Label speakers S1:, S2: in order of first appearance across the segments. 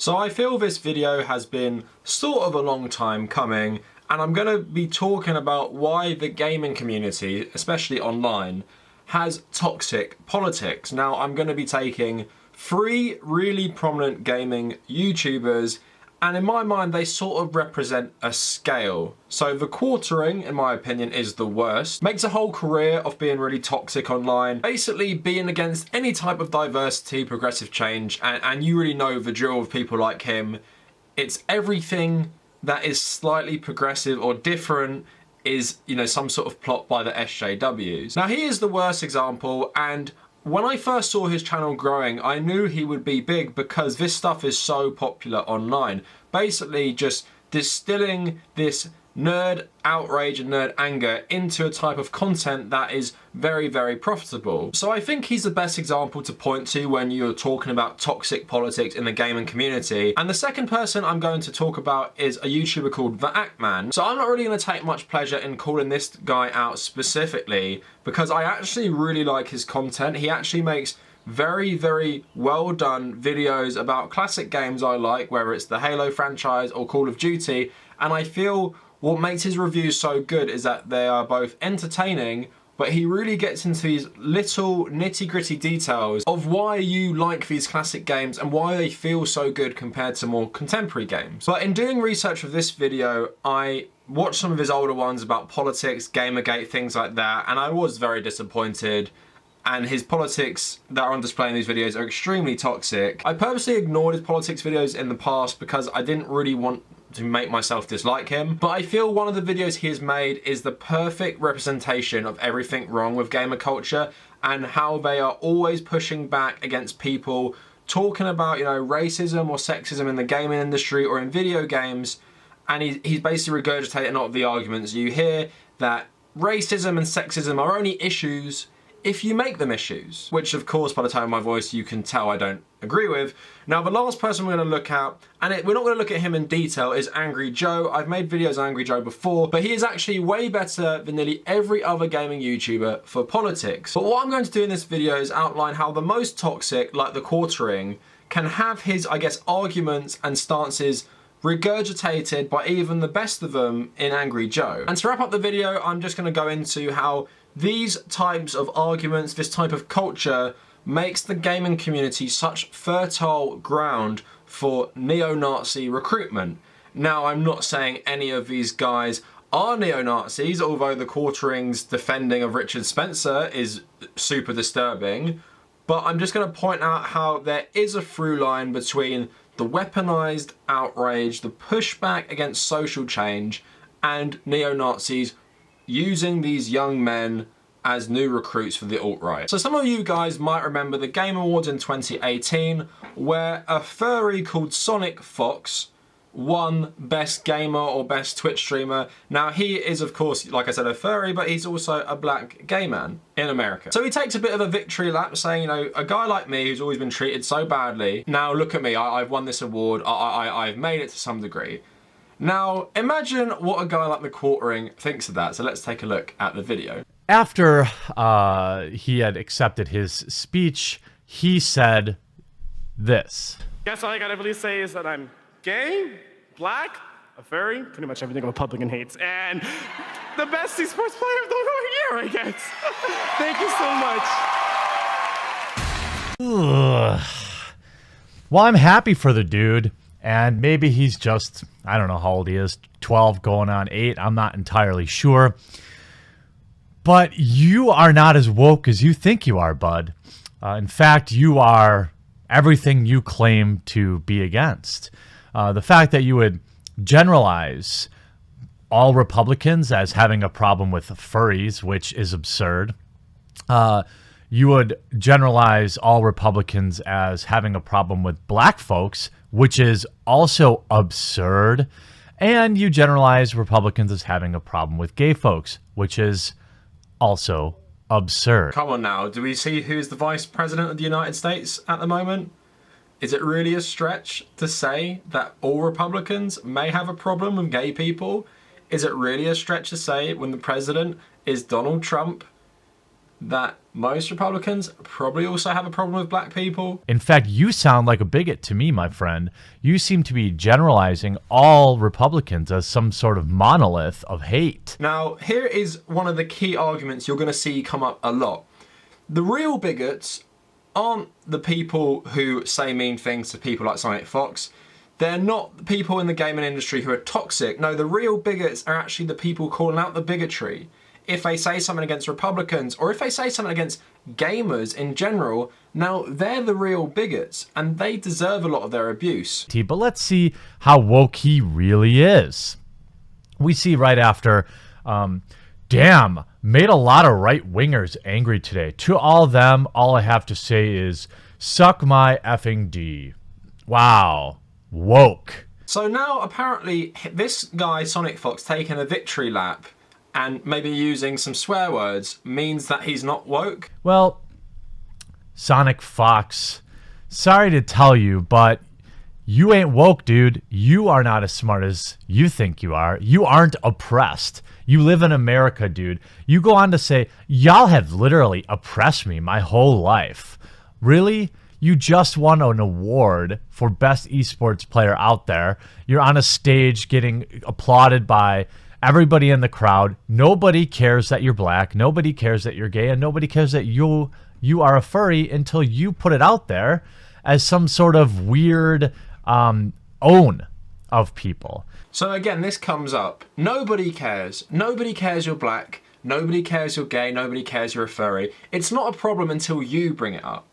S1: So I feel this video has been sort of a long time coming, and I'm going to be talking about why the gaming community, especially online, has toxic politics. Now I'm going to be taking 3 really prominent gaming YouTubers, and in my mind they sort of represent a scale. So TheQuartering, in my opinion, is the worst. Makes a whole career of being really toxic online, basically being against any type of diversity, progressive change, and you really know the drill of people like him. It's everything that is slightly progressive or different is, you know, some sort of plot by the SJWs. Now he is the worst example, and when I first saw his channel growing, I knew he would be big because this stuff is so popular online. Basically just distilling this nerd outrage and nerd anger into a type of content that is very, very profitable. So I think he's the best example to point to when you're talking about toxic politics in the gaming community. And the second person I'm going to talk about is a YouTuber called ActMan. So I'm not really going to take much pleasure in calling this guy out specifically because I actually really like his content. He actually makes very, very well done videos about classic games I like, whether it's the Halo franchise or Call of Duty, and I feel what makes his reviews so good is that they are both entertaining, but he really gets into these little nitty-gritty details of why you like these classic games and why they feel so good compared to more contemporary games. But in doing research for this video, I watched some of his older ones about politics, Gamergate, things like that, and I was very disappointed. And his politics that are on display in these videos are extremely toxic. I purposely ignored his politics videos in the past because I didn't really want to make myself dislike him, but I feel one of the videos he has made is the perfect representation of everything wrong with gamer culture and how they are always pushing back against people talking about, you know, racism or sexism in the gaming industry or in video games, and he's basically regurgitating a lot of the arguments. You hear that racism and sexism are only issues if you make them issues, which of course by the tone of my voice you can tell I don't agree with. Now the last person we're going to look at, and we're not going to look at him in detail, is Angry Joe. I've made videos on Angry Joe before, but he is actually way better than nearly every other gaming YouTuber for politics. But what I'm going to do in this video is outline how the most toxic, like TheQuartering, can have his, I guess, arguments and stances regurgitated by even the best of them in Angry Joe. And to wrap up the video, I'm just going to go into how these types of arguments, this type of culture, makes the gaming community such fertile ground for neo-Nazi recruitment. Now, I'm not saying any of these guys are neo-Nazis, although TheQuartering's defending of Richard Spencer is super disturbing, but I'm just going to point out how there is a through line between the weaponized outrage, the pushback against social change, and neo-Nazis using these young men as new recruits for the alt-right. So some of you guys might remember the Game Awards in 2018 where a furry called Sonic Fox won Best Gamer or Best Twitch Streamer. Now he is of course, like I said, a furry, but he's also a black gay man in America. So he takes a bit of a victory lap saying, you know, a guy like me who's always been treated so badly, now look at me, I've won this award, I've made it to some degree. Now, imagine what a guy like TheQuartering thinks of that, so let's take a look at the video.
S2: After he had accepted his speech, he said this.
S3: Guess all I gotta really say is that I'm gay, black, a furry, pretty much everything a Republican hates, and the best esports player of the year, I guess. Thank you so much.
S2: Ugh. Well, I'm happy for the dude. And maybe he's just, I don't know how old he is, 12 going on 8. I'm not entirely sure. But you are not as woke as you think you are, bud. In fact, you are everything you claim to be against. The fact that you would generalize all Republicans as having a problem with furries, which is absurd. You would generalize all Republicans as having a problem with black folks, which is also absurd. And you generalize Republicans as having a problem with gay folks, which is also absurd.
S1: Come on now, do we see who's the Vice President of the United States at the moment? Is it really a stretch to say that all Republicans may have a problem with gay people? Is it really a stretch to say when the president is Donald Trump? that most Republicans probably also have a problem with black people.
S2: In fact, you sound like a bigot to me, my friend. You seem to be generalizing all Republicans as some sort of monolith of hate.
S1: Now, here is one of the key arguments you're going to see come up a lot. The real bigots aren't the people who say mean things to people like Sonic Fox. They're not the people in the gaming industry who are toxic. No, the real bigots are actually the people calling out the bigotry. If they say something against Republicans, or if they say something against gamers in general, now they're the real bigots, and they deserve a lot of their abuse.
S2: But let's see how woke he really is. We see right after, damn, made a lot of right-wingers angry today. To all of them, all I have to say is, suck my effing D. Wow. Woke.
S1: So now, apparently, this guy, Sonic Fox, taking a victory lap and maybe using some swear words means that he's not woke?
S2: Well, Sonic Fox, sorry to tell you, but you ain't woke, dude. You are not as smart as you think you are. You aren't oppressed. You live in America, dude. You go on to say, y'all have literally oppressed me my whole life. Really? You just won an award for best esports player out there. You're on a stage getting applauded by everybody in the crowd. Nobody cares that you're black. Nobody cares that you're gay. And nobody cares that you are a furry until you put it out there as some sort of weird own of people.
S1: So again, this comes up. Nobody cares. Nobody cares you're black. Nobody cares you're gay. Nobody cares you're a furry. It's not a problem until you bring it up.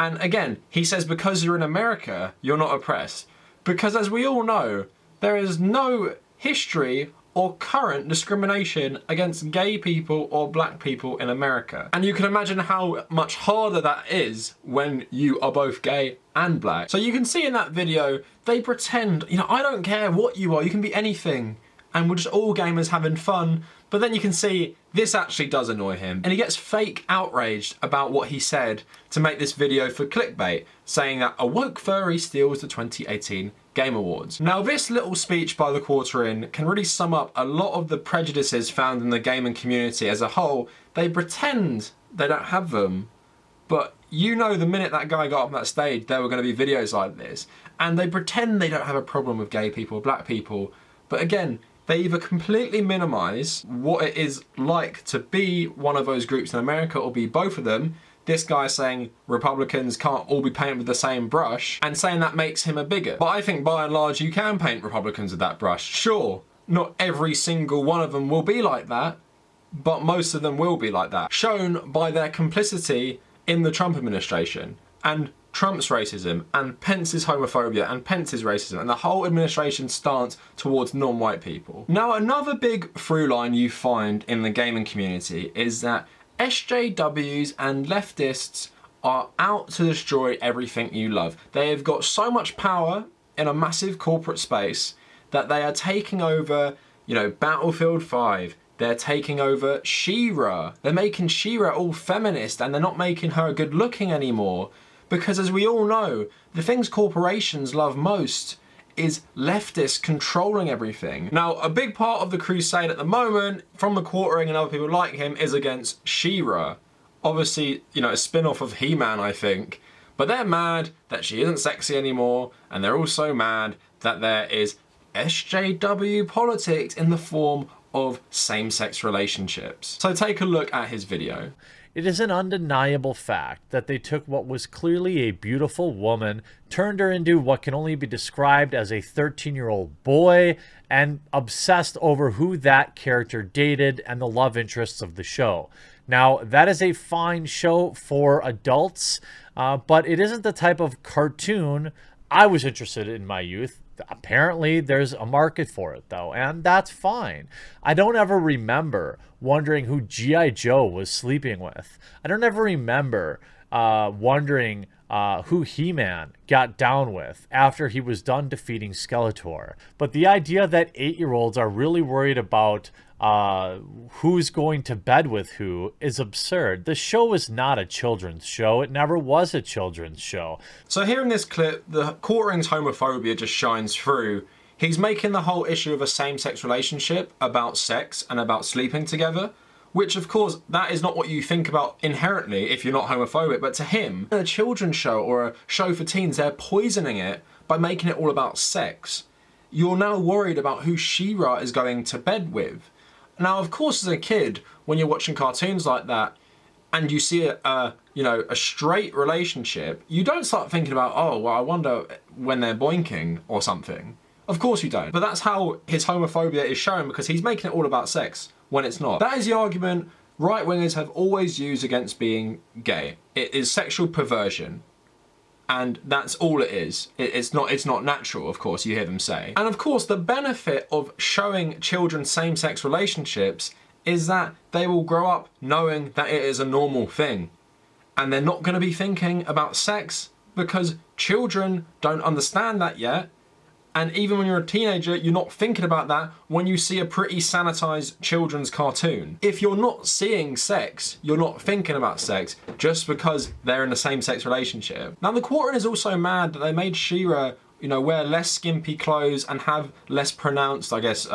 S1: And again, he says because you're in America, you're not oppressed. Because as we all know, there is no history or current discrimination against gay people or black people in America. And you can imagine how much harder that is when you are both gay and black. So you can see in that video, they pretend, I don't care what you are, you can be anything. And we're just all gamers having fun. But then you can see this actually does annoy him. And he gets fake outraged about what he said to make this video for clickbait, saying that a woke furry steals the 2018 Game Awards. Now this little speech by TheQuartering can really sum up a lot of the prejudices found in the gaming community as a whole. They pretend they don't have them, but the minute that guy got up on that stage, there were going to be videos like this. And they pretend they don't have a problem with gay people, black people, but again, they either completely minimize what it is like to be one of those groups in America or be both of them. This guy saying Republicans can't all be painted with the same brush and saying that makes him a bigot. But I think by and large you can paint Republicans with that brush. Sure, not every single one of them will be like that, but most of them will be like that. Shown by their complicity in the Trump administration and Trump's racism and Pence's homophobia and Pence's racism and the whole administration's stance towards non-white people. Now another big through line you find in the gaming community is that SJWs and leftists are out to destroy everything you love. They have got so much power in a massive corporate space that they are taking over, Battlefield 5. They're taking over She-Ra. They're making She-Ra all feminist and they're not making her good looking anymore. Because as we all know, the things corporations love most is leftists controlling everything. Now, a big part of the crusade at the moment, from TheQuartering and other people like him, is against She-Ra. Obviously, a spin-off of He-Man, I think. But they're mad that she isn't sexy anymore, and they're also mad that there is SJW politics in the form of same-sex relationships. So take a look at his video.
S2: It is an undeniable fact that they took what was clearly a beautiful woman, turned her into what can only be described as a 13-year-old boy, and obsessed over who that character dated and the love interests of the show. Now, that is a fine show for adults, but it isn't the type of cartoon I was interested in my youth. Apparently, there's a market for it, though, and that's fine. I don't ever remember wondering who G.I. Joe was sleeping with. I don't ever remember wondering who He-Man got down with after he was done defeating Skeletor. But the idea that 8-year-olds are really worried about who's going to bed with who is absurd. The show is not a children's show. It never was a children's show.
S1: So here in this clip, TheQuartering's homophobia just shines through. He's making the whole issue of a same-sex relationship about sex and about sleeping together, which of course, that is not what you think about inherently if you're not homophobic, but to him, a children's show or a show for teens, they're poisoning it by making it all about sex. You're now worried about who She-Ra is going to bed with. Now, of course, as a kid, when you're watching cartoons like that, and you see a straight relationship, you don't start thinking about, oh, well, I wonder when they're boinking or something. Of course you don't. But that's how his homophobia is shown, because he's making it all about sex when it's not. That is the argument right-wingers have always used against being gay. It is sexual perversion. And that's all it is. It's not natural, of course, you hear them say. And of course, the benefit of showing children same-sex relationships is that they will grow up knowing that it is a normal thing. And they're not going to be thinking about sex because children don't understand that yet. And even when you're a teenager, you're not thinking about that when you see a pretty sanitized children's cartoon. If you're not seeing sex, you're not thinking about sex just because they're in a same-sex relationship. Now, TheQuartering is also mad that they made She-Ra, wear less skimpy clothes and have less pronounced, I guess,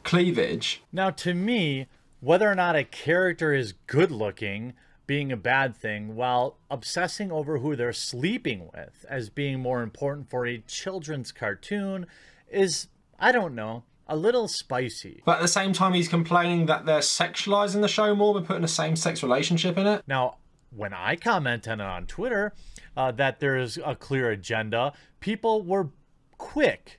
S1: cleavage.
S2: Now, to me, whether or not a character is good looking being a bad thing, while obsessing over who they're sleeping with as being more important for a children's cartoon is, I don't know, a little spicy.
S1: But at the same time, he's complaining that they're sexualizing the show more by putting a same-sex relationship in it.
S2: Now, when I commented on Twitter that there's a clear agenda, people were quick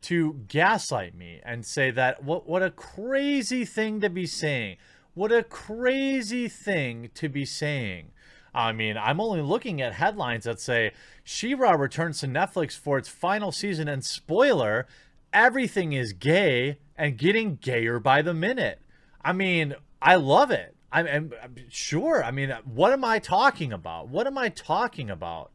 S2: to gaslight me and say that what a crazy thing to be saying. What a crazy thing to be saying. I mean, I'm only looking at headlines that say She-Ra returns to Netflix for its final season, and spoiler, everything is gay and getting gayer by the minute. I mean, I love it. I'm sure. I mean, what am I talking about? What am I talking about?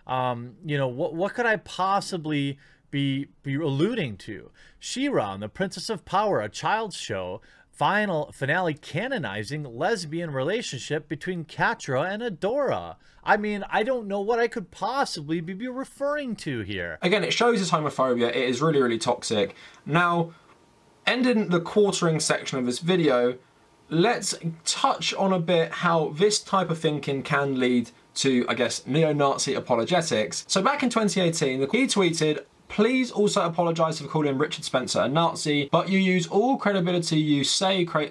S2: What could I possibly be alluding to? She-Ra and the Princess of Power, a child's show, finale canonizing lesbian relationship between Catra and Adora. I mean, I don't know what I could possibly be referring to here.
S1: Again, it shows his homophobia. It is really, really toxic. Now, ending the quartering section of this video, let's touch on a bit how this type of thinking can lead to, I guess, neo-Nazi apologetics. So back in 2018, he tweeted, "Please also apologise for calling Richard Spencer a Nazi, but you use all credibility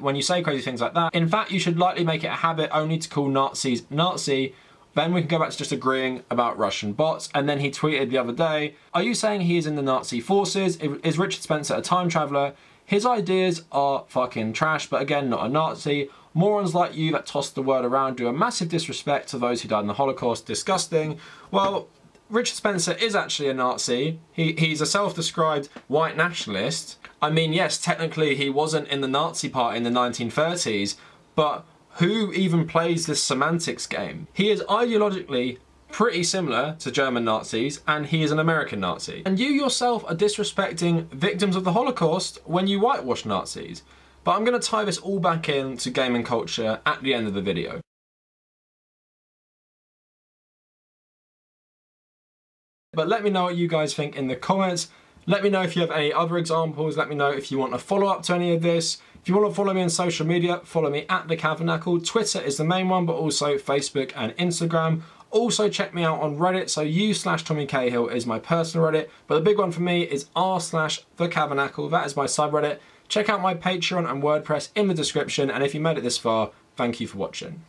S1: when you say crazy things like that. In fact, you should likely make it a habit only to call Nazis Nazi. Then we can go back to just agreeing about Russian bots." And then he tweeted the other day, "Are you saying he is in the Nazi forces? Is Richard Spencer a time traveller? His ideas are fucking trash, but again, not a Nazi. Morons like you that toss the word around do a massive disrespect to those who died in the Holocaust. Disgusting." Well, Richard Spencer is actually a Nazi. He's a self-described white nationalist. I mean, yes, technically he wasn't in the Nazi party in the 1930s, but who even plays this semantics game? He is ideologically pretty similar to German Nazis, and he is an American Nazi. And you yourself are disrespecting victims of the Holocaust when you whitewash Nazis. But I'm going to tie this all back in to gaming culture at the end of the video. But let me know what you guys think in the comments. Let me know if you have any other examples. Let me know if you want a follow-up to any of this. If you want to follow me on social media, follow me at TheQuartering. Twitter is the main one, but also Facebook and Instagram. Also check me out on Reddit. So u/Tommy Cahill is my personal Reddit. But the big one for me is r/TheQuartering. That is my subreddit. Check out my Patreon and WordPress in the description. And if you made it this far, thank you for watching.